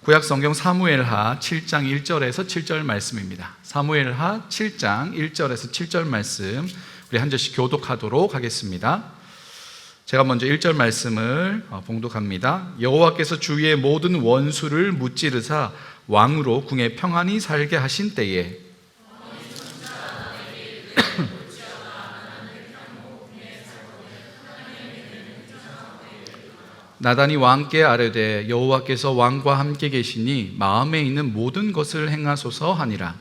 구약 성경 사무엘하 7장 1절에서 7절 말씀입니다. 사무엘하 7장 1절에서 7절 말씀 우리 한 절씩 교독하도록 하겠습니다. 제가 먼저 1절 말씀을 봉독합니다. 여호와께서 주의 모든 원수를 무찌르사 왕으로 궁에 평안히 살게 하신 때에 나단이 왕께 아뢰되 여호와께서 왕과 함께 계시니 마음에 있는 모든 것을 행하소서 하니라.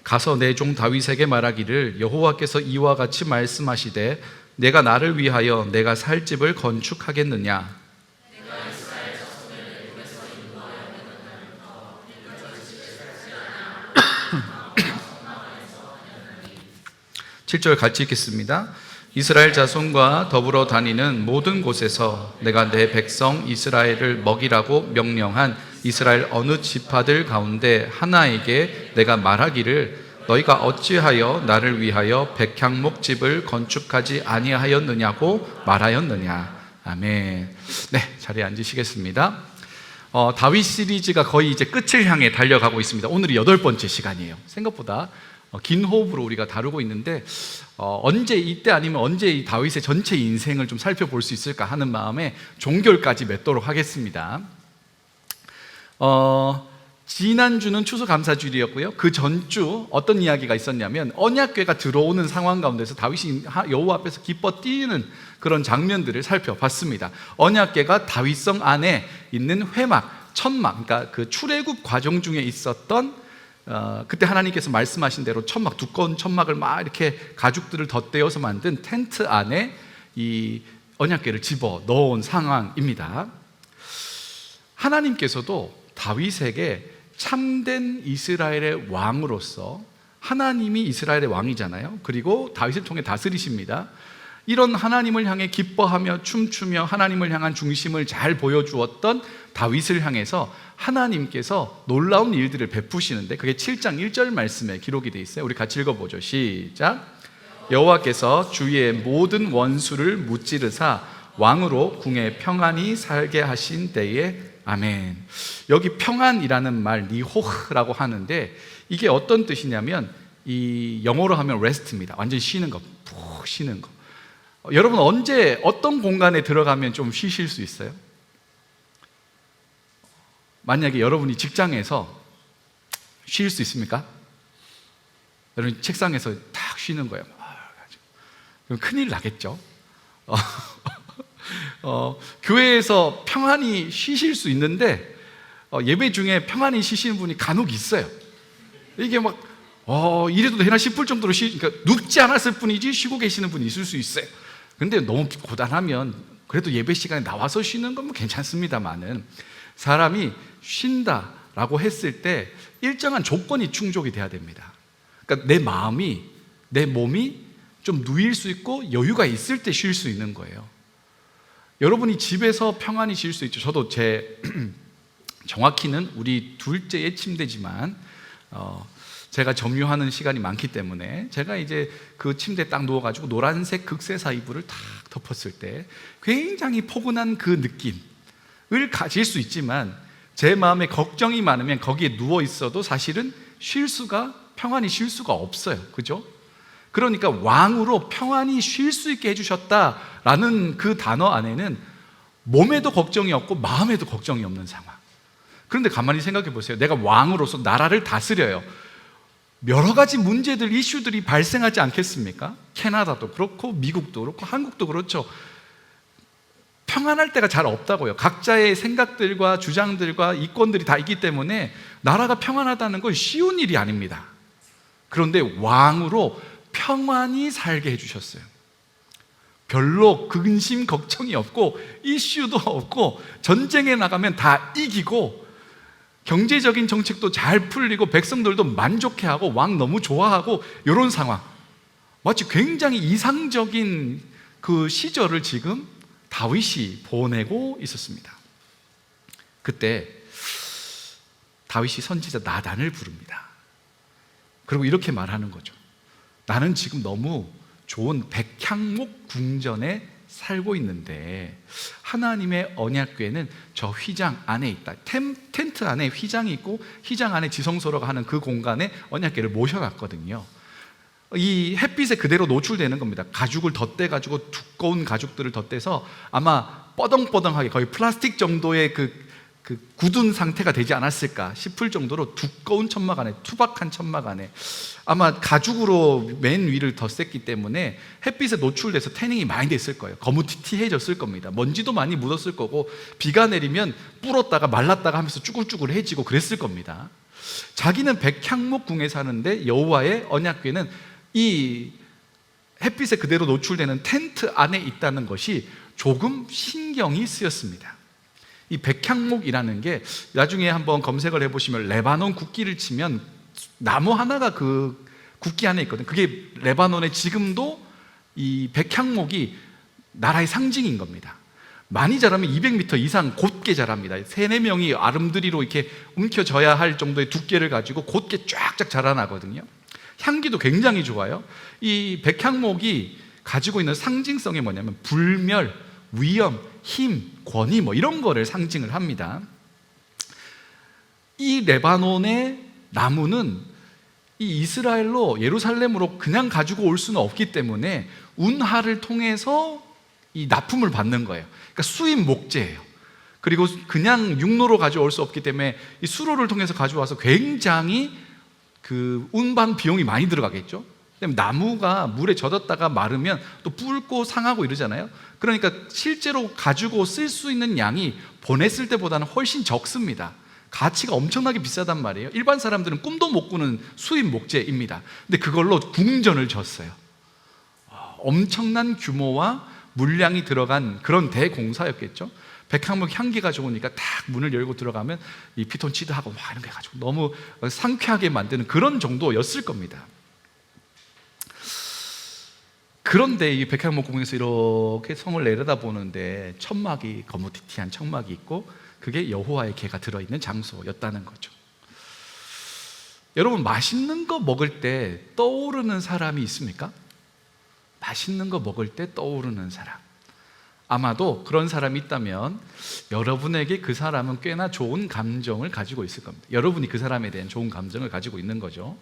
가서 내 종 다윗에게 말하기를 여호와께서 이와 같이 말씀하시되 내가 나를 위하여 내가 살 집을 건축하겠느냐. 7절 같이 읽겠습니다. 이스라엘 자손과 더불어 다니는 모든 곳에서 내가 내 백성 이스라엘을 먹이라고 명령한 이스라엘 어느 지파들 가운데 하나에게 내가 말하기를 너희가 어찌하여 나를 위하여 백향목집을 건축하지 아니하였느냐고 말하였느냐. 아멘. 네, 자리에 앉으시겠습니다. 다윗 시리즈가 거의 이제 끝을 향해 달려가고 있습니다. 오늘이 8번째 시간이에요. 생각보다 긴 호흡으로 우리가 다루고 있는데 언제 이때 아니면 언제 이 다윗의 전체 인생을 좀 살펴볼 수 있을까 하는 마음에 종결까지 맺도록 하겠습니다. 지난주는 추수감사주일이었고요. 그 전주 어떤 이야기가 있었냐면 언약궤가 들어오는 상황 가운데서 다윗이 여호와 앞에서 기뻐 뛰는 그런 장면들을 살펴봤습니다. 언약궤가 다윗성 안에 있는 회막, 천막, 그러니까 그 출애굽 과정 중에 있었던 그때 하나님께서 말씀하신 대로 천막, 두꺼운 천막을 막 이렇게 가죽들을 덧대어서 만든 텐트 안에 이 언약궤를 집어 넣은 상황입니다. 하나님께서도 다윗에게 참된 이스라엘의 왕으로서, 하나님이 이스라엘의 왕이잖아요. 그리고 다윗을 통해 다스리십니다. 이런 하나님을 향해 기뻐하며 춤추며 하나님을 향한 중심을 잘 보여주었던 다윗을 향해서 하나님께서 놀라운 일들을 베푸시는데 그게 7장 1절 말씀에 기록이 되어 있어요. 우리 같이 읽어보죠. 시작. 여호와께서 주의 모든 원수를 무찌르사 왕으로 궁에 평안히 살게 하신 때에 아멘. 여기 평안이라는 말 니호흐라고 하는데 이게 어떤 뜻이냐면 이 영어로 하면 rest입니다. 완전 쉬는 거, 푹 쉬는 거. 여러분 언제 어떤 공간에 들어가면 좀 쉬실 수 있어요? 만약에 여러분이 직장에서 쉴 수 있습니까? 여러분 책상에서 딱 쉬는 거예요. 그럼 큰일 나겠죠? 교회에서 평안히 쉬실 수 있는데 예배 중에 평안히 쉬시는 분이 간혹 있어요. 이게 막 이래도 되나 싶을 정도로 그러니까 눕지 않았을 뿐이지 쉬고 계시는 분이 있을 수 있어요. 근데 너무 고단하면 그래도 예배 시간에 나와서 쉬는 건 뭐 괜찮습니다만은 사람이 쉰다라고 했을 때 일정한 조건이 충족이 돼야 됩니다. 그러니까 내 마음이, 내 몸이 좀 누일 수 있고 여유가 있을 때 쉴 수 있는 거예요. 여러분이 집에서 평안히 쉴 수 있죠. 저도 정확히는 우리 둘째의 침대지만 제가 점유하는 시간이 많기 때문에 제가 이제 그 침대에 딱 누워가지고 노란색 극세사 이불을 탁 덮었을 때 굉장히 포근한 그 느낌을 가질 수 있지만 제 마음에 걱정이 많으면 거기에 누워 있어도 사실은 평안히 쉴 수가 없어요. 그죠? 그러니까 왕으로 평안히 쉴 수 있게 해주셨다라는 그 단어 안에는 몸에도 걱정이 없고 마음에도 걱정이 없는 상황. 그런데 가만히 생각해 보세요. 내가 왕으로서 나라를 다스려요. 여러 가지 문제들, 이슈들이 발생하지 않겠습니까? 캐나다도 그렇고 미국도 그렇고 한국도 그렇죠. 평안할 때가 잘 없다고요. 각자의 생각들과 주장들과 이권들이 다 있기 때문에 나라가 평안하다는 건 쉬운 일이 아닙니다. 그런데 왕으로 평안히 살게 해주셨어요. 별로 근심 걱정이 없고 이슈도 없고 전쟁에 나가면 다 이기고 경제적인 정책도 잘 풀리고 백성들도 만족해하고 왕 너무 좋아하고 이런 상황. 마치 굉장히 이상적인 그 시절을 지금 다윗이 보내고 있었습니다. 그때 다윗이 선지자 나단을 부릅니다. 그리고 이렇게 말하는 거죠. 나는 지금 너무 좋은 백향목 궁전에 살고 있는데 하나님의 언약궤는 저 휘장 안에 있다. 텐트 안에 휘장이 있고 휘장 안에 지성소라고 하는 그 공간에 언약궤를 모셔놨거든요. 이 햇빛에 그대로 노출되는 겁니다. 가죽을 덧대가지고 두꺼운 가죽들을 덧대서 아마 뻐덩뻐덩하게 거의 플라스틱 정도의 그 굳은 상태가 되지 않았을까 싶을 정도로 두꺼운 천막 안에, 투박한 천막 안에 아마 가죽으로 맨 위를 덧댔기 때문에 햇빛에 노출돼서 태닝이 많이 됐을 거예요. 거무튀튀해졌을 겁니다. 먼지도 많이 묻었을 거고 비가 내리면 불었다가 말랐다가 하면서 쭈글쭈글해지고 그랬을 겁니다. 자기는 백향목궁에 사는데 여호와의 언약궤는 이 햇빛에 그대로 노출되는 텐트 안에 있다는 것이 조금 신경이 쓰였습니다. 이 백향목이라는 게 나중에 한번 검색을 해보시면 레바논 국기를 치면 나무 하나가 그 국기 안에 있거든요. 그게 레바논에 지금도 이 백향목이 나라의 상징인 겁니다. 많이 자라면 200m 이상 곧게 자랍니다. 3-4명이 아름드리로 이렇게 움켜져야 할 정도의 두께를 가지고 곧게 쫙쫙 자라나거든요. 향기도 굉장히 좋아요. 이 백향목이 가지고 있는 상징성이 뭐냐면 불멸, 위엄, 힘, 권위 뭐 이런 거를 상징을 합니다. 이 레바논의 나무는 이 이스라엘로 예루살렘으로 그냥 가지고 올 수는 없기 때문에 운하를 통해서 이 납품을 받는 거예요. 그러니까 수입 목재예요. 그리고 그냥 육로로 가져올 수 없기 때문에 이 수로를 통해서 가져와서 굉장히 그 운반 비용이 많이 들어가겠죠. 나무가 물에 젖었다가 마르면 또 붉고 상하고 이러잖아요. 그러니까 실제로 가지고 쓸 수 있는 양이 보냈을 때보다는 훨씬 적습니다. 가치가 엄청나게 비싸단 말이에요. 일반 사람들은 꿈도 못 꾸는 수입 목재입니다. 근데 그걸로 궁전을 졌어요. 엄청난 규모와 물량이 들어간 그런 대공사였겠죠. 백향목 향기가 좋으니까 딱 문을 열고 들어가면 이 피톤치드하고 막 이런 거 해가지고 너무 상쾌하게 만드는 그런 정도였을 겁니다. 그런데 이 백향목궁에서 이렇게 성을 내려다보는데 천막이 거무튀튀한 천막이 있고 그게 여호와의 궤가 들어있는 장소였다는 거죠. 여러분, 맛있는 거 먹을 때 떠오르는 사람이 있습니까? 맛있는 거 먹을 때 떠오르는 사람, 아마도 그런 사람이 있다면 여러분에게 그 사람은 꽤나 좋은 감정을 가지고 있을 겁니다. 여러분이 그 사람에 대한 좋은 감정을 가지고 있는 거죠.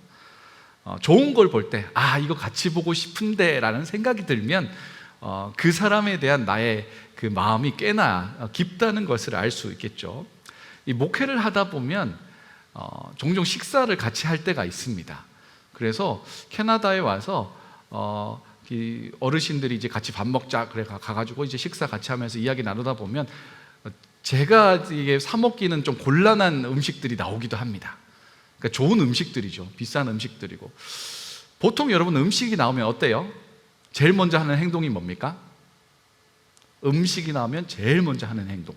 좋은 걸 볼 때 이거 같이 보고 싶은데 라는 생각이 들면 그 사람에 대한 나의 그 마음이 꽤나 깊다는 것을 알 수 있겠죠. 이 목회를 하다 보면 종종 식사를 같이 할 때가 있습니다. 그래서 캐나다에 와서 이 어르신들이 이제 같이 밥 먹자 그래 가가지고 이제 식사 같이 하면서 이야기 나누다 보면 제가 이게 사 먹기는 좀 곤란한 음식들이 나오기도 합니다. 그러니까 좋은 음식들이죠. 비싼 음식들이고. 보통 여러분 음식이 나오면 어때요? 제일 먼저 하는 행동이 뭡니까? 음식이 나오면 제일 먼저 하는 행동.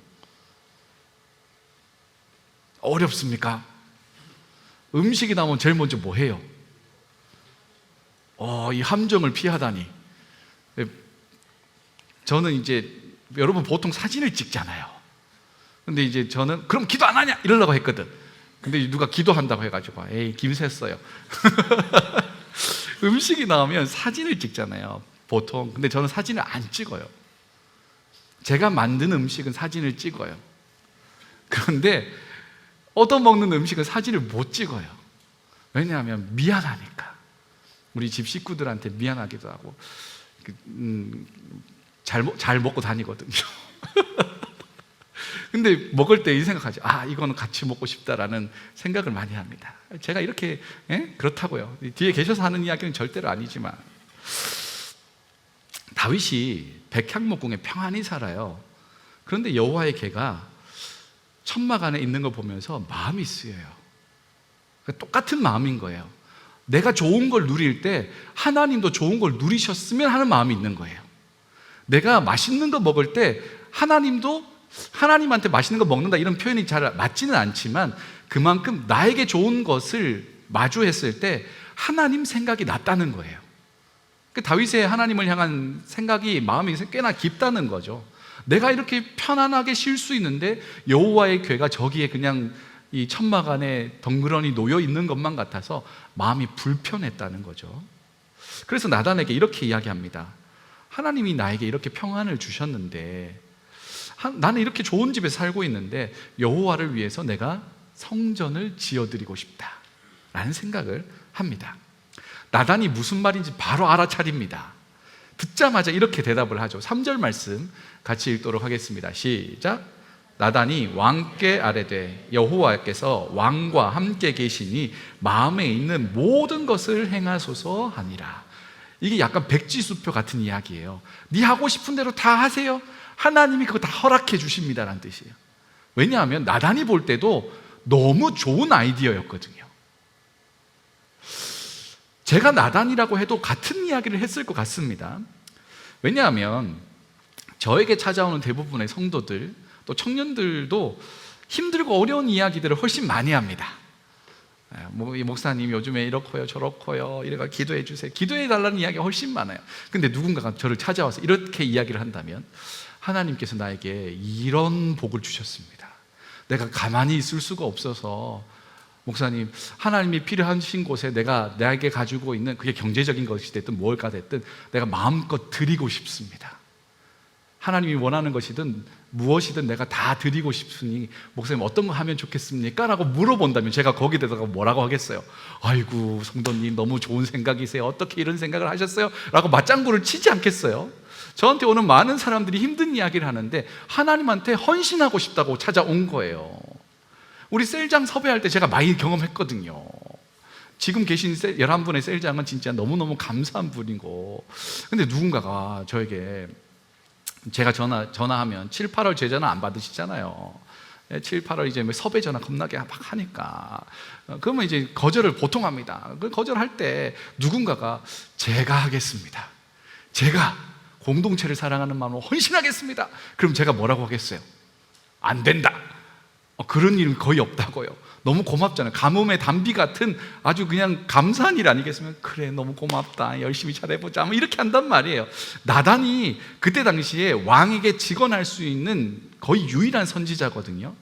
어렵습니까? 음식이 나오면 제일 먼저 뭐 해요? 이 함정을 피하다니. 저는 이제 여러분 보통 사진을 찍잖아요. 근데 이제 저는 그럼 기도 안 하냐? 이러려고 했거든. 근데 누가 기도한다고 해가지고 에이 김샜어요. 음식이 나오면 사진을 찍잖아요 보통. 근데 저는 사진을 안 찍어요. 제가 만든 음식은 사진을 찍어요. 그런데 얻어먹는 음식은 사진을 못 찍어요. 왜냐하면 미안하니까. 우리 집 식구들한테 미안하기도 하고 잘 먹고 다니거든요. 근데 먹을 때 이 생각하지, 이거는 같이 먹고 싶다라는 생각을 많이 합니다. 제가 이렇게 그렇다고요. 뒤에 계셔서 하는 이야기는 절대로 아니지만 다윗이 백향목궁에 평안히 살아요. 그런데 여호와의 궤가 천막 안에 있는 걸 보면서 마음이 쓰여요. 똑같은 마음인 거예요. 내가 좋은 걸 누릴 때 하나님도 좋은 걸 누리셨으면 하는 마음이 있는 거예요. 내가 맛있는 거 먹을 때 하나님도 하나님한테 맛있는 거 먹는다 이런 표현이 잘 맞지는 않지만 그만큼 나에게 좋은 것을 마주했을 때 하나님 생각이 났다는 거예요. 다윗의 하나님을 향한 생각이 마음이 꽤나 깊다는 거죠. 내가 이렇게 편안하게 쉴 수 있는데 여호와의 궤가 저기에 그냥 이 천막 안에 덩그러니 놓여 있는 것만 같아서 마음이 불편했다는 거죠. 그래서 나단에게 이렇게 이야기합니다. 하나님이 나에게 이렇게 평안을 주셨는데, 나는 이렇게 좋은 집에 살고 있는데 여호와를 위해서 내가 성전을 지어드리고 싶다 라는 생각을 합니다. 나단이 무슨 말인지 바로 알아차립니다. 듣자마자 이렇게 대답을 하죠. 3절 말씀 같이 읽도록 하겠습니다. 시작. 나단이 왕께 아뢰되 여호와께서 왕과 함께 계시니 마음에 있는 모든 것을 행하소서 하니라. 이게 약간 백지수표 같은 이야기예요. 네 하고 싶은 대로 다 하세요. 하나님이 그거 다 허락해 주십니다라는 뜻이에요. 왜냐하면 나단이 볼 때도 너무 좋은 아이디어였거든요. 제가 나단이라고 해도 같은 이야기를 했을 것 같습니다. 왜냐하면 저에게 찾아오는 대부분의 성도들, 또 청년들도 힘들고 어려운 이야기들을 훨씬 많이 합니다. 목사님 요즘에 이렇고요 저렇고요, 이래가 기도해 주세요, 기도해 달라는 이야기가 훨씬 많아요. 근데 누군가가 저를 찾아와서 이렇게 이야기를 한다면, 하나님께서 나에게 이런 복을 주셨습니다. 내가 가만히 있을 수가 없어서 목사님, 하나님이 필요하신 곳에 내게 가지고 있는, 그게 경제적인 것이 됐든 뭘까 됐든 내가 마음껏 드리고 싶습니다. 하나님이 원하는 것이든 무엇이든 내가 다 드리고 싶으니 목사님 어떤 거 하면 좋겠습니까? 라고 물어본다면 제가 거기에 대해서 뭐라고 하겠어요? 아이고 성도님 너무 좋은 생각이세요, 어떻게 이런 생각을 하셨어요? 라고 맞장구를 치지 않겠어요? 저한테 오는 많은 사람들이 힘든 이야기를 하는데 하나님한테 헌신하고 싶다고 찾아온 거예요. 우리 셀장 섭외할 때 제가 많이 경험했거든요. 지금 계신 11분의 셀장은 진짜 너무너무 감사한 분이고, 근데 누군가가 저에게, 제가 전화하면 7, 8월 제자는 안 받으시잖아요. 7, 8월 이제 섭외 전화 겁나게 막 하니까, 그러면 이제 거절을 보통 합니다. 그 거절할 때 누군가가 제가 하겠습니다, 제가 공동체를 사랑하는 마음으로 헌신하겠습니다. 그럼 제가 뭐라고 하겠어요? 안 된다. 그런 일은 거의 없다고요. 너무 고맙잖아요. 가뭄의 단비 같은 아주 그냥 감사한 일 아니겠으면, 그래 너무 고맙다, 열심히 잘해보자, 뭐 이렇게 한단 말이에요. 나단이 그때 당시에 왕에게 직언할 수 있는 거의 유일한 선지자거든요.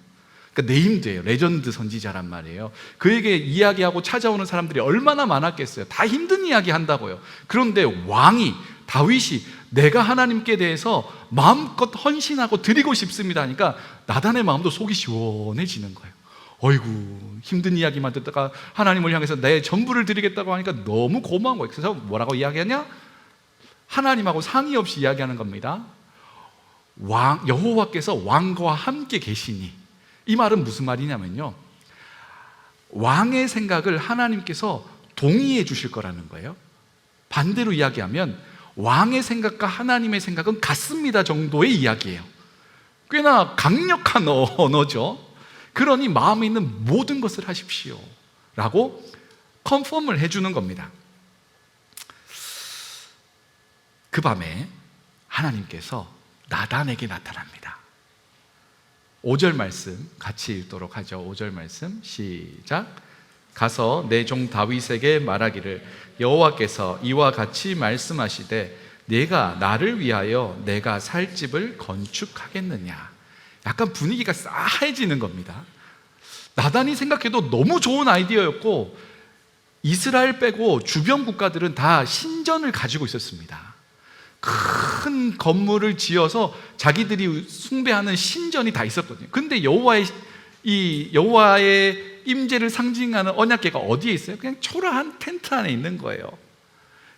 그러니까 네임드예요. 레전드 선지자란 말이에요. 그에게 이야기하고 찾아오는 사람들이 얼마나 많았겠어요. 다 힘든 이야기 한다고요. 그런데 왕이, 다윗이 내가 하나님께 대해서 마음껏 헌신하고 드리고 싶습니다 하니까 나단의 마음도 속이 시원해지는 거예요. 어이구, 힘든 이야기만 듣다가 하나님을 향해서 내 전부를 드리겠다고 하니까 너무 고마운 거예요. 그래서 뭐라고 이야기하냐? 하나님하고 상의 없이 이야기하는 겁니다. 여호와께서 왕과 함께 계시니, 이 말은 무슨 말이냐면요, 왕의 생각을 하나님께서 동의해 주실 거라는 거예요. 반대로 이야기하면 왕의 생각과 하나님의 생각은 같습니다 정도의 이야기예요. 꽤나 강력한 언어죠. 그러니 마음에 있는 모든 것을 하십시오 라고 컨펌을 해주는 겁니다. 그 밤에 하나님께서 나단에게 나타납니다. 5절 말씀 같이 읽도록 하죠. 5절 말씀 시작. 가서 내 종 다윗에게 말하기를 여호와께서 이와 같이 말씀하시되 네가 나를 위하여 내가 살 집을 건축하겠느냐. 약간 분위기가 싸해지는 겁니다. 나단이 생각해도 너무 좋은 아이디어였고, 이스라엘 빼고 주변 국가들은 다 신전을 가지고 있었습니다. 큰 건물을 지어서 자기들이 숭배하는 신전이 다 있었거든요. 근데 여호와의 임재를 상징하는 언약궤가 어디에 있어요? 그냥 초라한 텐트 안에 있는 거예요.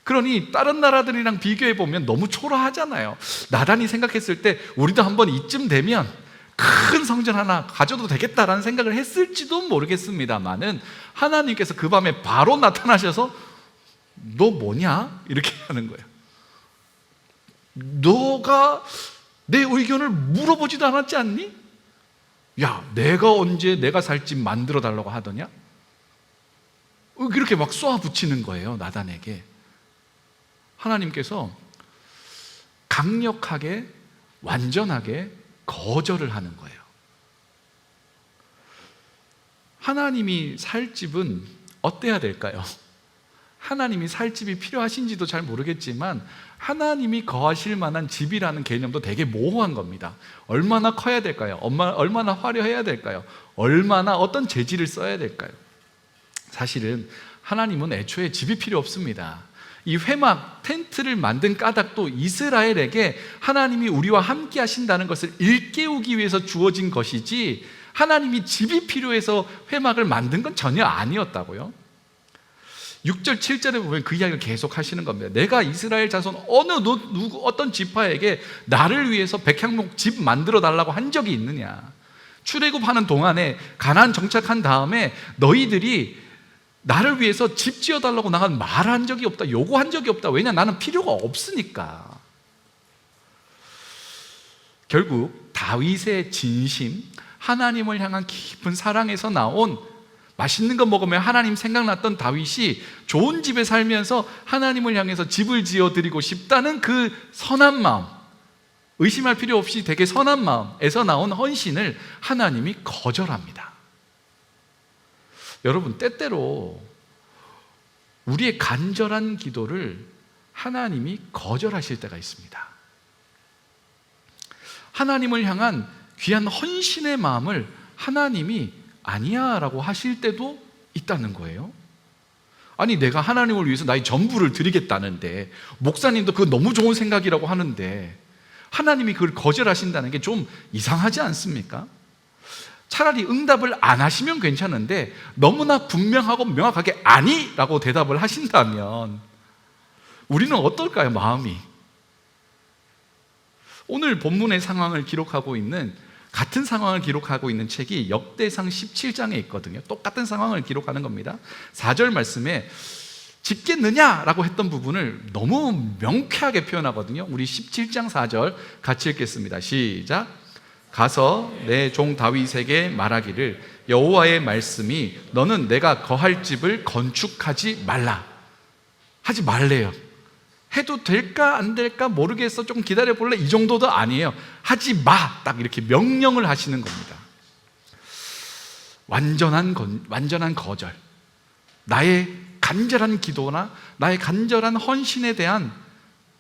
그러니 다른 나라들이랑 비교해 보면 너무 초라하잖아요. 나단이 생각했을 때 우리도 한번 이쯤 되면 큰 성전 하나 가져도 되겠다라는 생각을 했을지도 모르겠습니다만은, 하나님께서 그 밤에 바로 나타나셔서 너 뭐냐? 이렇게 하는 거예요. 너가 내 의견을 물어보지도 않았지 않니? 야, 내가 언제 내가 살 집 만들어 달라고 하더냐? 그렇게 막 쏘아 붙이는 거예요. 나단에게 하나님께서 강력하게, 완전하게 거절을 하는 거예요. 하나님이 살 집은 어때야 될까요? 하나님이 살 집이 필요하신지도 잘 모르겠지만 하나님이 거하실 만한 집이라는 개념도 되게 모호한 겁니다. 얼마나 커야 될까요? 얼마나 화려해야 될까요? 얼마나 어떤 재질을 써야 될까요? 사실은 하나님은 애초에 집이 필요 없습니다. 이 회막, 텐트를 만든 까닭도 이스라엘에게 하나님이 우리와 함께 하신다는 것을 일깨우기 위해서 주어진 것이지, 하나님이 집이 필요해서 회막을 만든 건 전혀 아니었다고요. 6절, 7절에 보면 그 이야기를 계속 하시는 겁니다. 내가 이스라엘 자손 어떤 지파에게 나를 위해서 백향목 집 만들어 달라고 한 적이 있느냐. 출애굽하는 동안에 가나안 정착한 다음에 너희들이 나를 위해서 집 지어달라고 나는 말한 적이 없다, 요구한 적이 없다. 왜냐, 나는 필요가 없으니까. 결국 다윗의 진심, 하나님을 향한 깊은 사랑에서 나온, 맛있는 거 먹으면 하나님 생각났던 다윗이 좋은 집에 살면서 하나님을 향해서 집을 지어드리고 싶다는 그 선한 마음, 의심할 필요 없이 되게 선한 마음에서 나온 헌신을 하나님이 거절합니다. 여러분, 때때로 우리의 간절한 기도를 하나님이 거절하실 때가 있습니다. 하나님을 향한 귀한 헌신의 마음을 하나님이 아니야 라고 하실 때도 있다는 거예요. 아니, 내가 하나님을 위해서 나의 전부를 드리겠다는데, 목사님도 그거 너무 좋은 생각이라고 하는데 하나님이 그걸 거절하신다는 게 좀 이상하지 않습니까? 차라리 응답을 안 하시면 괜찮은데 너무나 분명하고 명확하게 아니라고 대답을 하신다면 우리는 어떨까요, 마음이? 오늘 본문의 상황을 기록하고 있는, 같은 상황을 기록하고 있는 책이 역대상 17장에 있거든요. 똑같은 상황을 기록하는 겁니다. 4절 말씀에 짓겠느냐라고 했던 부분을 너무 명쾌하게 표현하거든요. 우리 17장 4절 같이 읽겠습니다. 시작. 가서 내 종 다윗에게 말하기를 여호와의 말씀이 너는 내가 거할 집을 건축하지 말라. 하지 말래요. 해도 될까 안 될까 모르겠어, 조금 기다려 볼래, 이 정도도 아니에요. 하지 마, 딱 이렇게 명령을 하시는 겁니다. 완전한 거절. 나의 간절한 기도나 나의 간절한 헌신에 대한,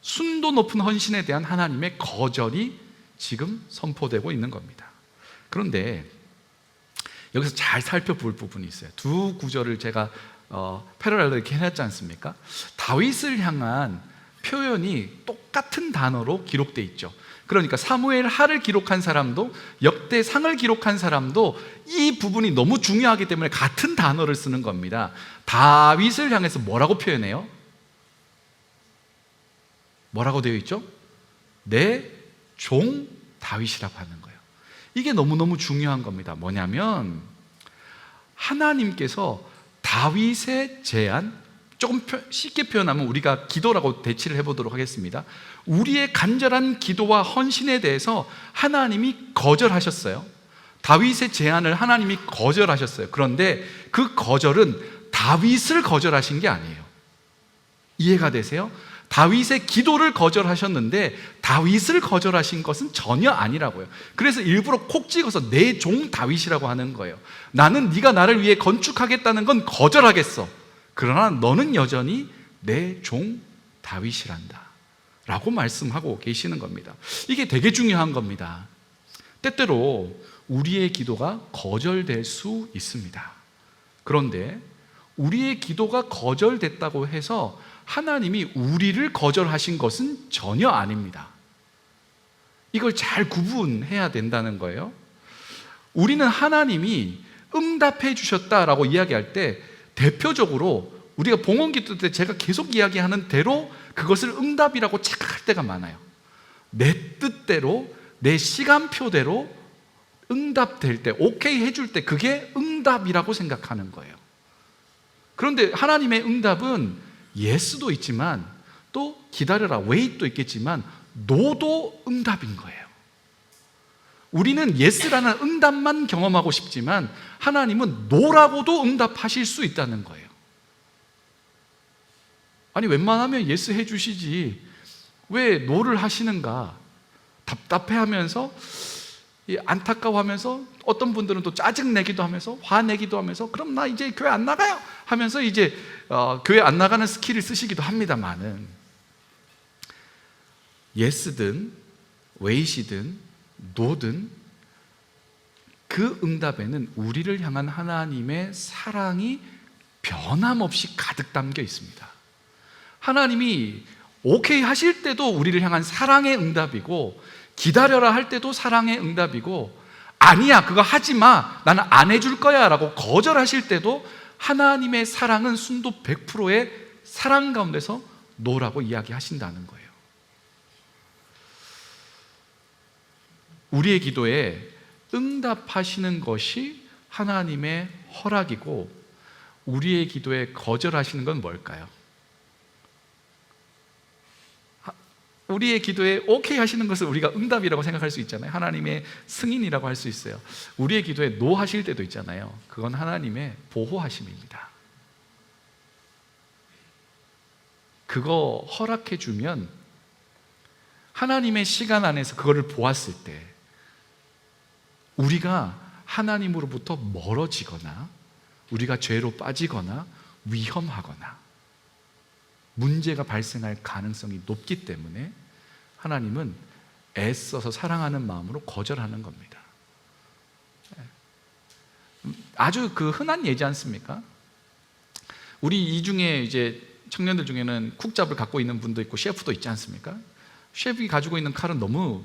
순도 높은 헌신에 대한 하나님의 거절이 지금 선포되고 있는 겁니다. 그런데 여기서 잘 살펴볼 부분이 있어요. 두 구절을 제가 패러렐로 이렇게 해놨지 않습니까? 다윗을 향한 표현이 똑같은 단어로 기록되어 있죠. 그러니까 사무엘 하를 기록한 사람도 역대상을 기록한 사람도 이 부분이 너무 중요하기 때문에 같은 단어를 쓰는 겁니다. 다윗을 향해서 뭐라고 표현해요? 뭐라고 되어 있죠? 내 종 다윗이라고 하는 거예요. 이게 너무너무 중요한 겁니다. 뭐냐면 하나님께서 다윗의 제안, 조금 쉽게 표현하면 우리가 기도라고 대치를 해보도록 하겠습니다. 우리의 간절한 기도와 헌신에 대해서 하나님이 거절하셨어요. 다윗의 제안을 하나님이 거절하셨어요. 그런데 그 거절은 다윗을 거절하신 게 아니에요. 이해가 되세요? 다윗의 기도를 거절하셨는데 다윗을 거절하신 것은 전혀 아니라고요. 그래서 일부러 콕 찍어서 내 종 다윗이라고 하는 거예요. 나는 네가 나를 위해 건축하겠다는 건 거절하겠어. 그러나 너는 여전히 내 종 다윗이란다 라고 말씀하고 계시는 겁니다. 이게 되게 중요한 겁니다. 때때로 우리의 기도가 거절될 수 있습니다. 그런데 우리의 기도가 거절됐다고 해서 하나님이 우리를 거절하신 것은 전혀 아닙니다. 이걸 잘 구분해야 된다는 거예요. 우리는 하나님이 응답해 주셨다라고 이야기할 때 대표적으로 우리가 봉헌기도 때 제가 계속 이야기하는 대로 그것을 응답이라고 착각할 때가 많아요. 내 뜻대로, 내 시간표대로 응답될 때, 오케이 해줄 때 그게 응답이라고 생각하는 거예요. 그런데 하나님의 응답은 예스도 있지만 또 기다려라, 웨이트도 있겠지만 노도 응답인 거예요. 우리는 예스라는 응답만 경험하고 싶지만 하나님은 노라고도 응답하실 수 있다는 거예요. 아니, 웬만하면 예스 해주시지 왜 노를 하시는가? 답답해하면서, 안타까워하면서, 어떤 분들은 또 짜증내기도 하면서, 화내기도 하면서, 그럼 나 이제 교회 안 나가요 하면서 이제 교회 안 나가는 스킬을 쓰시기도 합니다만은, 예스든 웨이시든 노든 그 응답에는 우리를 향한 하나님의 사랑이 변함없이 가득 담겨 있습니다. 하나님이 오케이 하실 때도 우리를 향한 사랑의 응답이고, 기다려라 할 때도 사랑의 응답이고, 아니야 그거 하지 마 나는 안 해줄 거야 라고 거절하실 때도 하나님의 사랑은 순도 100%의 사랑 가운데서 노라고 이야기하신다는 거예요. 우리의 기도에 응답하시는 것이 하나님의 허락이고, 우리의 기도에 거절하시는 건 뭘까요? 우리의 기도에 오케이 하시는 것을 우리가 응답이라고 생각할 수 있잖아요. 하나님의 승인이라고 할 수 있어요. 우리의 기도에 노 하실 때도 있잖아요. 그건 하나님의 보호하심입니다. 그거 허락해 주면 하나님의 시간 안에서 그거를 보았을 때 우리가 하나님으로부터 멀어지거나 우리가 죄로 빠지거나 위험하거나 문제가 발생할 가능성이 높기 때문에 하나님은 애써서 사랑하는 마음으로 거절하는 겁니다. 아주 흔한 예지 않습니까? 우리 이 중에 이제 청년들 중에는 쿡잡을 갖고 있는 분도 있고 셰프도 있지 않습니까? 셰프가 가지고 있는 칼은 너무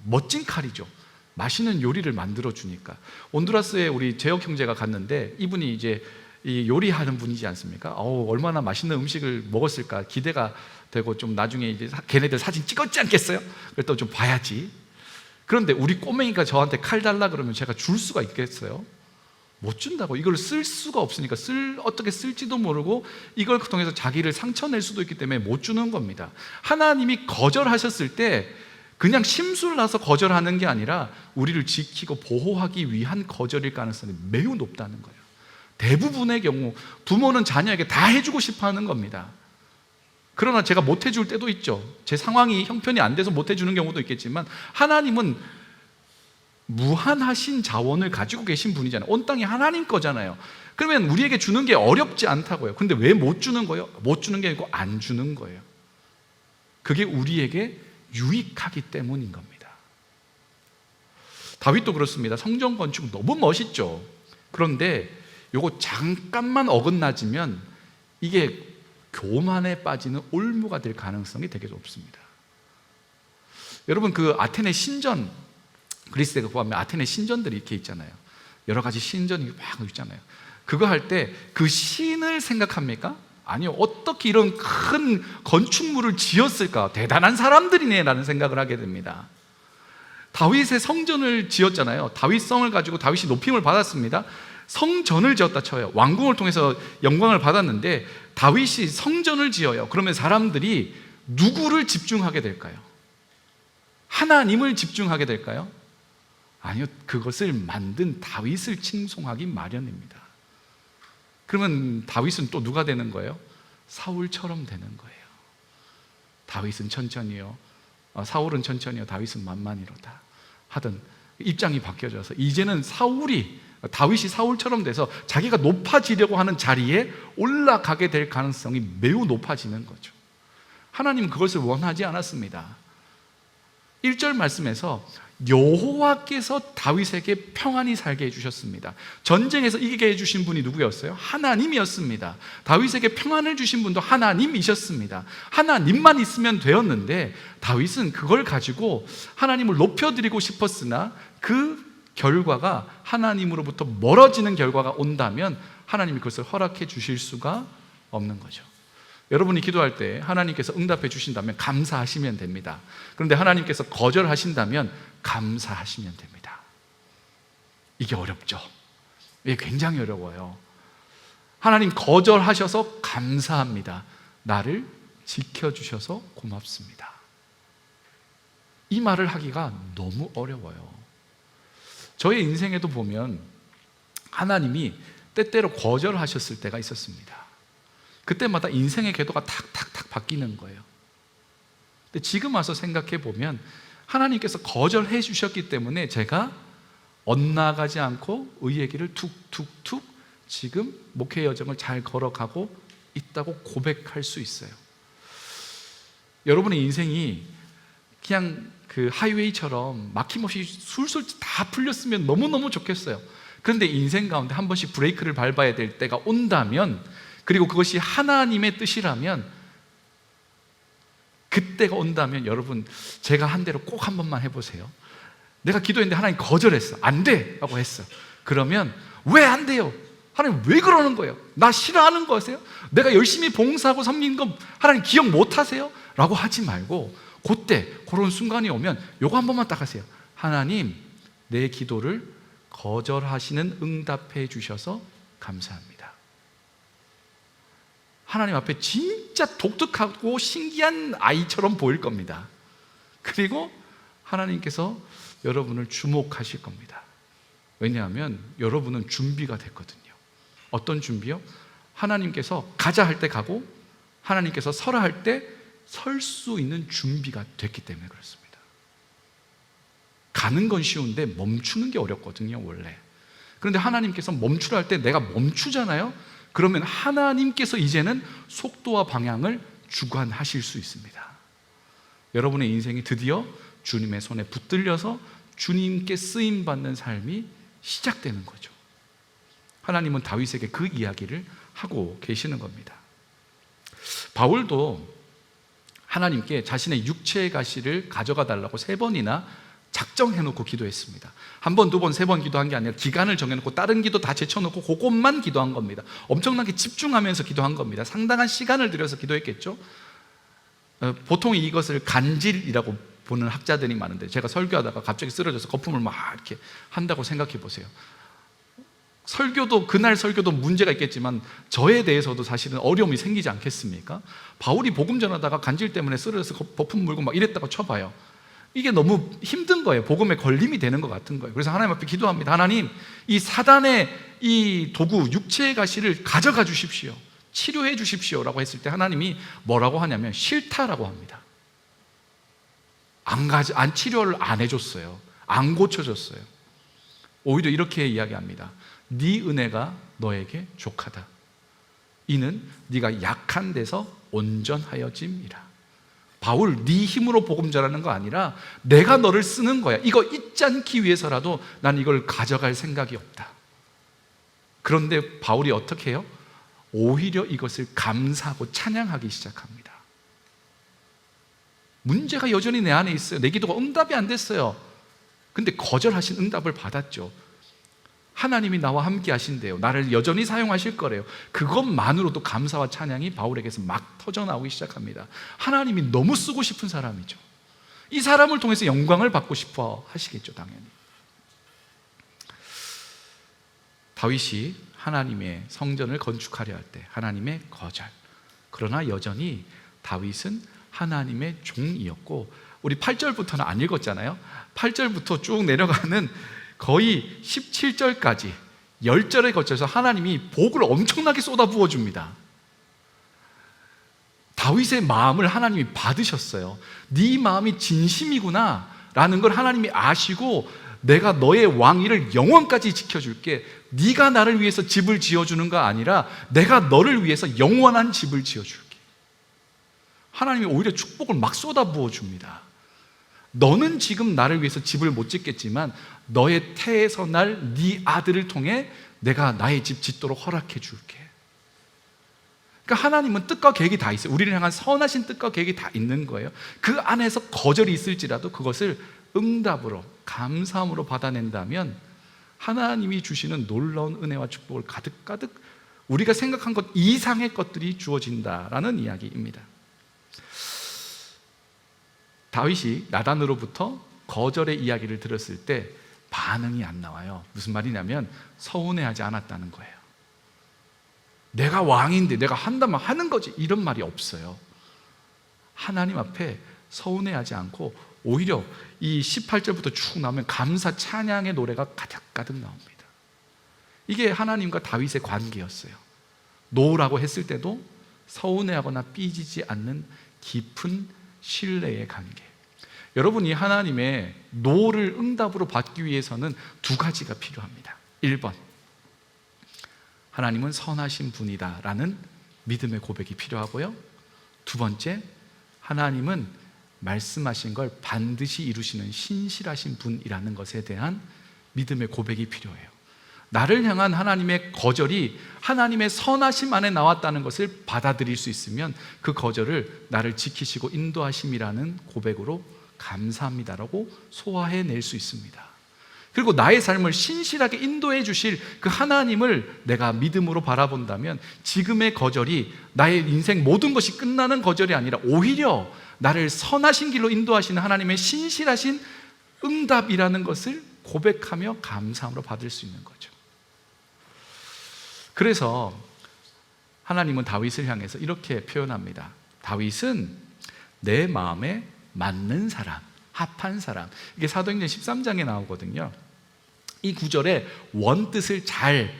멋진 칼이죠. 맛있는 요리를 만들어 주니까. 온두라스에 우리 재혁 형제가 갔는데 이분이 이제 이 요리하는 분이지 않습니까? 얼마나 맛있는 음식을 먹었을까 기대가 되고, 좀 나중에 이제 걔네들 사진 찍었지 않겠어요? 그랬더니 좀 봐야지. 그런데 우리 꼬맹이가 저한테 칼 달라 그러면 제가 줄 수가 있겠어요? 못 준다고. 이걸 쓸 수가 없으니까 어떻게 쓸지도 모르고 이걸 통해서 자기를 상처낼 수도 있기 때문에 못 주는 겁니다. 하나님이 거절하셨을 때 그냥 심술 나서 거절하는 게 아니라 우리를 지키고 보호하기 위한 거절일 가능성이 매우 높다는 거예요. 대부분의 경우 부모는 자녀에게 다 해주고 싶어 하는 겁니다. 그러나 제가 못 해줄 때도 있죠. 제 상황이 형편이 안 돼서 못 해주는 경우도 있겠지만, 하나님은 무한하신 자원을 가지고 계신 분이잖아요. 온 땅이 하나님 거잖아요. 그러면 우리에게 주는 게 어렵지 않다고요. 그런데 왜 못 주는 거예요? 못 주는 게 아니고 안 주는 거예요. 그게 우리에게 유익하기 때문인 겁니다. 다윗도 그렇습니다. 성전 건축 너무 멋있죠. 그런데 요거 잠깐만 어긋나지면 이게 교만에 빠지는 올무가 될 가능성이 되게 높습니다. 여러분, 아테네 신전, 그리스에 보면 아테네 신전들이 이렇게 있잖아요. 여러 가지 신전이 막 있잖아요. 그거 할 때 그 신을 생각합니까? 아니요. 어떻게 이런 큰 건축물을 지었을까? 대단한 사람들이네 라는 생각을 하게 됩니다. 다윗의 성전을 지었잖아요. 다윗성을 가지고 다윗이 높임을 받았습니다. 성전을 지었다 쳐요. 왕궁을 통해서 영광을 받았는데 다윗이 성전을 지어요. 그러면 사람들이 누구를 집중하게 될까요? 하나님을 집중하게 될까요? 아니요. 그것을 만든 다윗을 칭송하기 마련입니다. 그러면 다윗은 또 누가 되는 거예요? 사울처럼 되는 거예요. 다윗은 천천히요, 사울은 천천히요, 다윗은 만만히로다 하던 입장이 바뀌어져서 이제는 다윗이 사울처럼 돼서 자기가 높아지려고 하는 자리에 올라가게 될 가능성이 매우 높아지는 거죠. 하나님은 그것을 원하지 않았습니다. 1절 말씀에서 여호와께서 다윗에게 평안히 살게 해주셨습니다. 전쟁에서 이기게 해주신 분이 누구였어요? 하나님이었습니다. 다윗에게 평안을 주신 분도 하나님이셨습니다. 하나님만 있으면 되었는데 다윗은 그걸 가지고 하나님을 높여드리고 싶었으나 그 결과가 하나님으로부터 멀어지는 결과가 온다면 하나님이 그것을 허락해 주실 수가 없는 거죠. 여러분이 기도할 때 하나님께서 응답해 주신다면 감사하시면 됩니다. 그런데 하나님께서 거절하신다면 감사하시면 됩니다. 이게 어렵죠. 이게 굉장히 어려워요. 하나님 거절하셔서 감사합니다. 나를 지켜주셔서 고맙습니다. 이 말을 하기가 너무 어려워요. 저의 인생에도 보면 하나님이 때때로 거절하셨을 때가 있었습니다. 그때마다 인생의 궤도가 탁탁탁 바뀌는 거예요. 근데 지금 와서 생각해 보면 하나님께서 거절해 주셨기 때문에 제가 엇나가지 않고 의의 길을 툭툭툭 지금 목회 여정을 잘 걸어가고 있다고 고백할 수 있어요. 여러분의 인생이 그냥 하이웨이처럼 막힘없이 술술 다 풀렸으면 너무너무 좋겠어요. 그런데 인생 가운데 한 번씩 브레이크를 밟아야 될 때가 온다면, 그리고 그것이 하나님의 뜻이라면 그때가 온다면 여러분, 제가 한 대로 꼭 한 번만 해보세요. 내가 기도했는데 하나님 거절했어. 안 돼! 라고 했어. 그러면 왜 안 돼요? 하나님 왜 그러는 거예요? 나 싫어하는 거세요? 내가 열심히 봉사하고 섬긴 거 하나님 기억 못 하세요? 라고 하지 말고 그때 그런 순간이 오면 요거 한 번만 딱 하세요. 하나님, 내 기도를 거절하시는 응답해 주셔서 감사합니다. 하나님 앞에 진짜 독특하고 신기한 아이처럼 보일 겁니다. 그리고 하나님께서 여러분을 주목하실 겁니다. 왜냐하면 여러분은 준비가 됐거든요. 어떤 준비요? 하나님께서 가자 할 때 가고 하나님께서 서라 할 때 설 수 있는 준비가 됐기 때문에 그렇습니다. 가는 건 쉬운데 멈추는 게 어렵거든요, 원래. 그런데 하나님께서 멈추라 할 때 내가 멈추잖아요. 그러면 하나님께서 이제는 속도와 방향을 주관하실 수 있습니다. 여러분의 인생이 드디어 주님의 손에 붙들려서 주님께 쓰임받는 삶이 시작되는 거죠. 하나님은 다윗에게 그 이야기를 하고 계시는 겁니다. 바울도 하나님께 자신의 육체의 가시를 가져가 달라고 3번이나 작정해놓고 기도했습니다. 1번, 2번, 3번 기도한 게 아니라 기간을 정해놓고 다른 기도 다 제쳐놓고 그것만 기도한 겁니다. 엄청나게 집중하면서 기도한 겁니다. 상당한 시간을 들여서 기도했겠죠. 보통 이것을 간질이라고 보는 학자들이 많은데, 제가 설교하다가 갑자기 쓰러져서 거품을 막 이렇게 한다고 생각해 보세요. 설교도, 그날 설교도 문제가 있겠지만 저에 대해서도 사실은 어려움이 생기지 않겠습니까? 바울이 복음 전하다가 간질 때문에 쓰러져서 거품 물고 막 이랬다고 쳐봐요. 이게 너무 힘든 거예요. 복음에 걸림이 되는 것 같은 거예요. 그래서 하나님 앞에 기도합니다. 하나님, 이 사단의 이 도구, 육체의 가시를 가져가 주십시오. 치료해 주십시오. 라고 했을 때 하나님이 뭐라고 하냐면 싫다라고 합니다. 안 치료를 안 해줬어요. 안 고쳐줬어요. 오히려 이렇게 이야기합니다. 네 은혜가 너에게 족하다. 이는 네가 약한 데서 온전하여짐이라. 바울, 네 힘으로 복음 전하는 거 아니라 내가 너를 쓰는 거야. 이거 잊지 않기 위해서라도 난 이걸 가져갈 생각이 없다. 그런데 바울이 어떻게 해요? 오히려 이것을 감사하고 찬양하기 시작합니다. 문제가 여전히 내 안에 있어요. 내 기도가 응답이 안 됐어요. 근데 거절하신 응답을 받았죠. 하나님이 나와 함께 하신대요. 나를 여전히 사용하실 거래요. 그것만으로도 감사와 찬양이 바울에게서 막 터져나오기 시작합니다. 하나님이 너무 쓰고 싶은 사람이죠. 이 사람을 통해서 영광을 받고 싶어 하시겠죠, 당연히. 다윗이 하나님의 성전을 건축하려 할 때 하나님의 거절. 그러나 여전히 다윗은 하나님의 종이었고, 우리 8절부터는 안 읽었잖아요. 8절부터 쭉 내려가는 거의 17절까지 10절에 거쳐서 하나님이 복을 엄청나게 쏟아부어 줍니다. 다윗의 마음을 하나님이 받으셨어요. 네 마음이 진심이구나 라는 걸 하나님이 아시고, 내가 너의 왕위를 영원까지 지켜줄게. 네가 나를 위해서 집을 지어주는 거 아니라 내가 너를 위해서 영원한 집을 지어줄게. 하나님이 오히려 축복을 막 쏟아부어 줍니다. 너는 지금 나를 위해서 집을 못 짓겠지만 너의 태에서 날 네 아들을 통해 내가 나의 집 짓도록 허락해 줄게. 그러니까 하나님은 뜻과 계획이 다 있어요. 우리를 향한 선하신 뜻과 계획이 다 있는 거예요. 그 안에서 거절이 있을지라도 그것을 응답으로, 감사함으로 받아낸다면 하나님이 주시는 놀라운 은혜와 축복을 가득가득 우리가 생각한 것 이상의 것들이 주어진다라는 이야기입니다. 다윗이 나단으로부터 거절의 이야기를 들었을 때 반응이 안 나와요. 무슨 말이냐면 서운해하지 않았다는 거예요. 내가 왕인데 내가 한다면 하는 거지, 이런 말이 없어요. 하나님 앞에 서운해하지 않고 오히려 이 18절부터 쭉 나오면 감사 찬양의 노래가 가득가득 나옵니다. 이게 하나님과 다윗의 관계였어요. 노라고 했을 때도 서운해하거나 삐지지 않는 깊은 신뢰의 관계. 여러분이 하나님의 노를 응답으로 받기 위해서는 2가지가 필요합니다. 1번, 하나님은 선하신 분이다 라는 믿음의 고백이 필요하고요. 2번째, 하나님은 말씀하신 걸 반드시 이루시는 신실하신 분이라는 것에 대한 믿음의 고백이 필요해요. 나를 향한 하나님의 거절이 하나님의 선하심 안에 나왔다는 것을 받아들일 수 있으면 그 거절을 나를 지키시고 인도하심이라는 고백으로 감사합니다라고 소화해낼 수 있습니다. 그리고 나의 삶을 신실하게 인도해 주실 그 하나님을 내가 믿음으로 바라본다면 지금의 거절이 나의 인생 모든 것이 끝나는 거절이 아니라 오히려 나를 선하신 길로 인도하시는 하나님의 신실하신 응답이라는 것을 고백하며 감사함으로 받을 수 있는 거죠. 그래서 하나님은 다윗을 향해서 이렇게 표현합니다. 다윗은 내 마음에 맞는 사람, 합한 사람. 이게 사도행전 13장에 나오거든요. 이 구절의 원뜻을 잘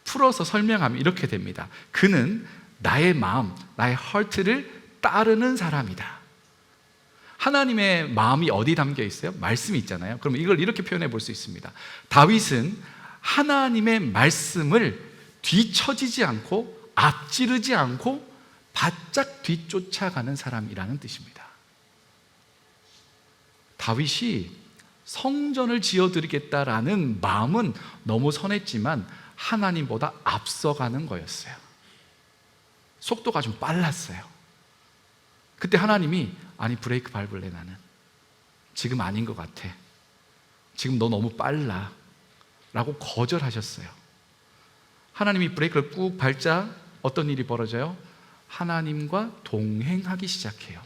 풀어서 설명하면 이렇게 됩니다. 그는 나의 마음, 나의 heart를 따르는 사람이다. 하나님의 마음이 어디 담겨 있어요? 말씀이 있잖아요. 그럼 이걸 이렇게 표현해 볼 수 있습니다. 다윗은 하나님의 말씀을 뒤처지지 않고 앞지르지 않고 바짝 뒤쫓아가는 사람이라는 뜻입니다. 다윗이 성전을 지어드리겠다라는 마음은 너무 선했지만 하나님보다 앞서가는 거였어요. 속도가 좀 빨랐어요. 그때 하나님이 아니 브레이크 밟을래 나는. 지금 아닌 것 같아. 지금 너 너무 빨라 라고 거절하셨어요. 하나님이 브레이크를 꾹 밟자 어떤 일이 벌어져요? 하나님과 동행하기 시작해요.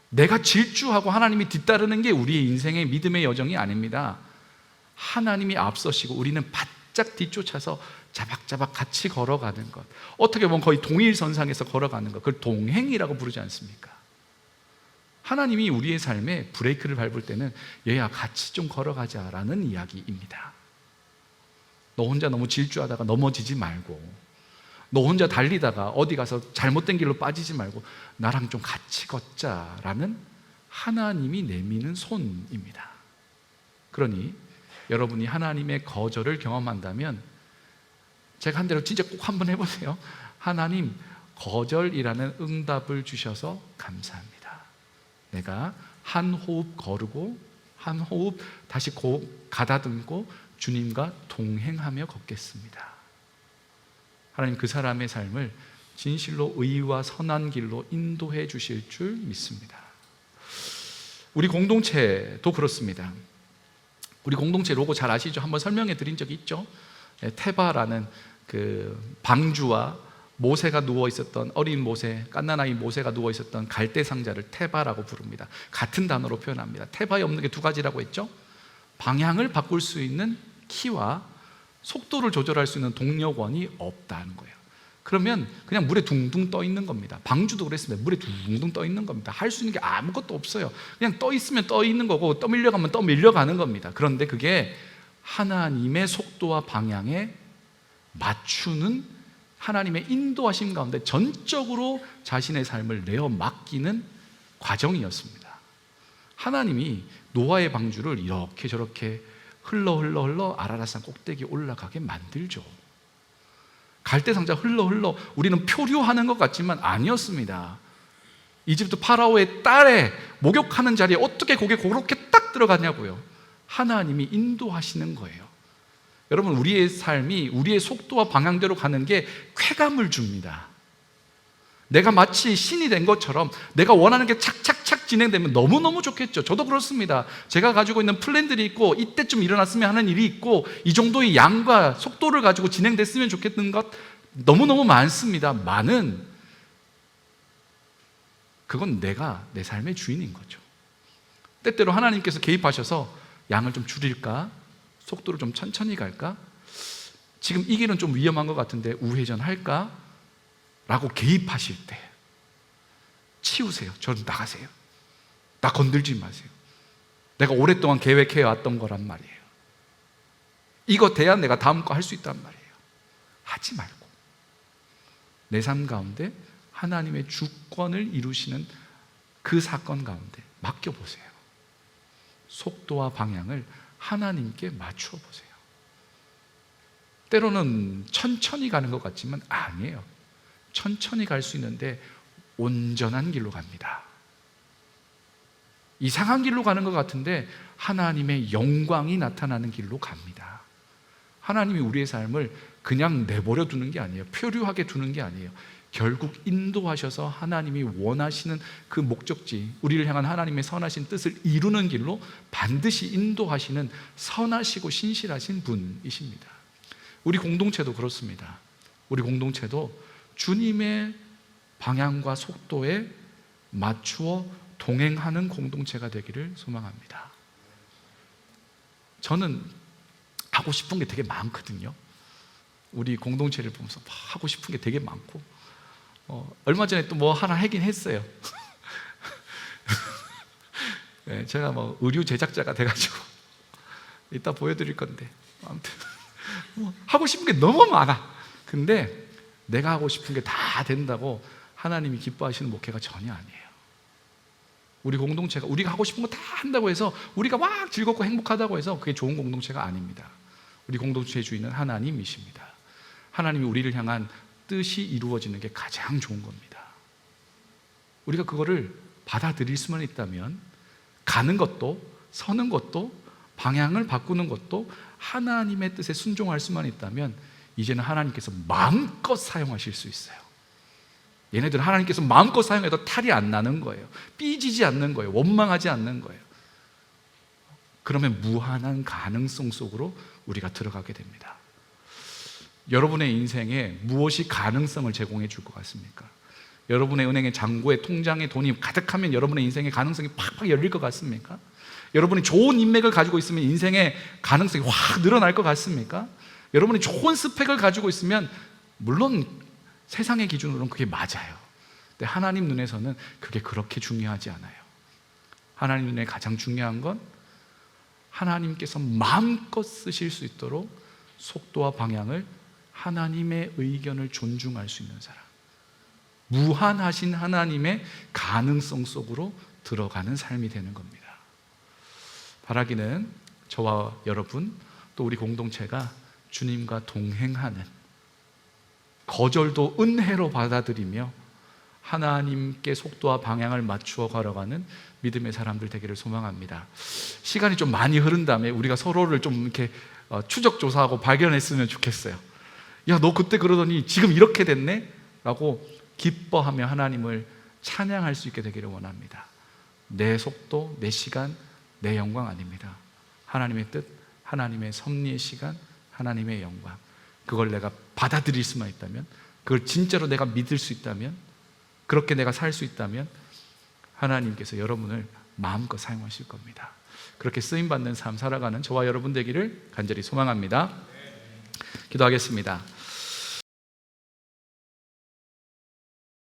내가 질주하고 하나님이 뒤따르는 게 우리의 인생의 믿음의 여정이 아닙니다. 하나님이 앞서시고 우리는 바짝 뒤쫓아서 자박자박 같이 걸어가는 것, 어떻게 보면 거의 동일선상에서 걸어가는 것, 그걸 동행이라고 부르지 않습니까? 하나님이 우리의 삶에 브레이크를 밟을 때는 얘야 같이 좀 걸어가자라는 이야기입니다. 너 혼자 너무 질주하다가 넘어지지 말고, 너 혼자 달리다가 어디 가서 잘못된 길로 빠지지 말고 나랑 좀 같이 걷자라는 하나님이 내미는 손입니다. 그러니 여러분이 하나님의 거절을 경험한다면 제가 한 대로 진짜 꼭 한번 해보세요. 하나님, 거절이라는 응답을 주셔서 감사합니다. 내가 한 호흡 거르고 한 호흡 다시 가다듬고 주님과 동행하며 걷겠습니다. 하나님 그 사람의 삶을 진실로 의와 선한 길로 인도해 주실 줄 믿습니다. 우리 공동체도 그렇습니다. 우리 공동체 로고 잘 아시죠? 한번 설명해 드린 적이 있죠? 테바라는 그 방주와 모세가 누워 있었던 어린 모세, 갓난아이 모세가 누워 있었던 갈대 상자를 테바라고 부릅니다. 같은 단어로 표현합니다. 테바에 없는 게 두 가지라고 했죠? 방향을 바꿀 수 있는 키와 속도를 조절할 수 있는 동력원이 없다는 거예요. 그러면 그냥 물에 둥둥 떠 있는 겁니다. 방주도 그랬습니다. 물에 둥둥 떠 있는 겁니다. 할 수 있는 게 아무것도 없어요. 그냥 떠 있으면 떠 있는 거고 떠밀려가면 떠밀려가는 겁니다. 그런데 그게 하나님의 속도와 방향에 맞추는 하나님의 인도하심 가운데 전적으로 자신의 삶을 내어 맡기는 과정이었습니다. 하나님이 노아의 방주를 이렇게 저렇게 흘러 아라랏산 꼭대기에 올라가게 만들죠. 갈대상자 흘러 우리는 표류하는 것 같지만 아니었습니다. 이집트 파라오의 딸의 목욕하는 자리에 어떻게 거기에 그렇게 딱 들어가냐고요. 하나님이 인도하시는 거예요. 여러분, 우리의 삶이 우리의 속도와 방향대로 가는 게 쾌감을 줍니다. 내가 마치 신이 된 것처럼 내가 원하는 게 착착착 진행되면 너무너무 좋겠죠. 저도 그렇습니다. 제가 가지고 있는 플랜들이 있고 이때쯤 일어났으면 하는 일이 있고 이 정도의 양과 속도를 가지고 진행됐으면 좋겠는 것 너무너무 많습니다. 많은 그건 내가 내 삶의 주인인 거죠. 때때로 하나님께서 개입하셔서 양을 좀 줄일까? 속도를 좀 천천히 갈까? 지금 이 길은 좀 위험한 것 같은데 우회전할까? 라고 개입하실 때 치우세요. 저는 나가세요. 나 건들지 마세요. 내가 오랫동안 계획해 왔던 거란 말이에요. 이거 돼야 내가 다음 거 할 수 있단 말이에요. 하지 말고 내 삶 가운데 하나님의 주권을 이루시는 그 사건 가운데 맡겨보세요. 속도와 방향을 하나님께 맞추어 보세요. 때로는 천천히 가는 것 같지만 아니에요. 천천히 갈 수 있는데 온전한 길로 갑니다. 이상한 길로 가는 것 같은데 하나님의 영광이 나타나는 길로 갑니다. 하나님이 우리의 삶을 그냥 내버려 두는 게 아니에요. 표류하게 두는 게 아니에요. 결국 인도하셔서 하나님이 원하시는 그 목적지, 우리를 향한 하나님의 선하신 뜻을 이루는 길로 반드시 인도하시는 선하시고 신실하신 분이십니다. 우리 공동체도 그렇습니다. 우리 공동체도 주님의 방향과 속도에 맞추어 동행하는 공동체가 되기를 소망합니다. 저는 하고 싶은 게 되게 많거든요. 우리 공동체를 보면서 하고 싶은 게 되게 많고, 얼마 전에 또 뭐 하나 하긴 했어요. 네, 제가 뭐 의류 제작자가 돼가지고 이따 보여드릴 건데, 아무튼 하고 싶은 게 너무 많아. 근데 내가 하고 싶은 게 다 된다고 하나님이 기뻐하시는 목회가 전혀 아니에요. 우리 공동체가 우리가 하고 싶은 거 다 한다고 해서 우리가 막 즐겁고 행복하다고 해서 그게 좋은 공동체가 아닙니다. 우리 공동체의 주인은 하나님이십니다. 하나님이 우리를 향한 뜻이 이루어지는 게 가장 좋은 겁니다. 우리가 그거를 받아들일 수만 있다면, 가는 것도 서는 것도 방향을 바꾸는 것도 하나님의 뜻에 순종할 수만 있다면 이제는 하나님께서 마음껏 사용하실 수 있어요. 얘네들은 하나님께서 마음껏 사용해도 탈이 안 나는 거예요. 삐지지 않는 거예요. 원망하지 않는 거예요. 그러면 무한한 가능성 속으로 우리가 들어가게 됩니다. 여러분의 인생에 무엇이 가능성을 제공해 줄 것 같습니까? 여러분의 은행의 잔고에 통장에 돈이 가득하면 여러분의 인생의 가능성이 팍팍 열릴 것 같습니까? 여러분이 좋은 인맥을 가지고 있으면 인생의 가능성이 확 늘어날 것 같습니까? 여러분이 좋은 스펙을 가지고 있으면, 물론 세상의 기준으로는 그게 맞아요. 근데 하나님 눈에서는 그게 그렇게 중요하지 않아요. 하나님 눈에 가장 중요한 건 하나님께서 마음껏 쓰실 수 있도록 속도와 방향을, 하나님의 의견을 존중할 수 있는 사람, 무한하신 하나님의 가능성 속으로 들어가는 삶이 되는 겁니다. 바라기는 저와 여러분, 또 우리 공동체가 주님과 동행하는, 거절도 은혜로 받아들이며 하나님께 속도와 방향을 맞추어 걸어가는 믿음의 사람들 되기를 소망합니다. 시간이 좀 많이 흐른 다음에 우리가 서로를 좀 이렇게 추적 조사하고 발견했으면 좋겠어요. 야, 너 그때 그러더니 지금 이렇게 됐네? 라고 기뻐하며 하나님을 찬양할 수 있게 되기를 원합니다. 내 속도, 내 시간, 내 영광 아닙니다. 하나님의 뜻, 하나님의 섭리의 시간, 하나님의 영광, 그걸 내가 받아들일 수만 있다면, 그걸 진짜로 내가 믿을 수 있다면, 그렇게 내가 살 수 있다면 하나님께서 여러분을 마음껏 사용하실 겁니다. 그렇게 쓰임받는 삶 살아가는 저와 여러분 되기를 간절히 소망합니다. 기도하겠습니다.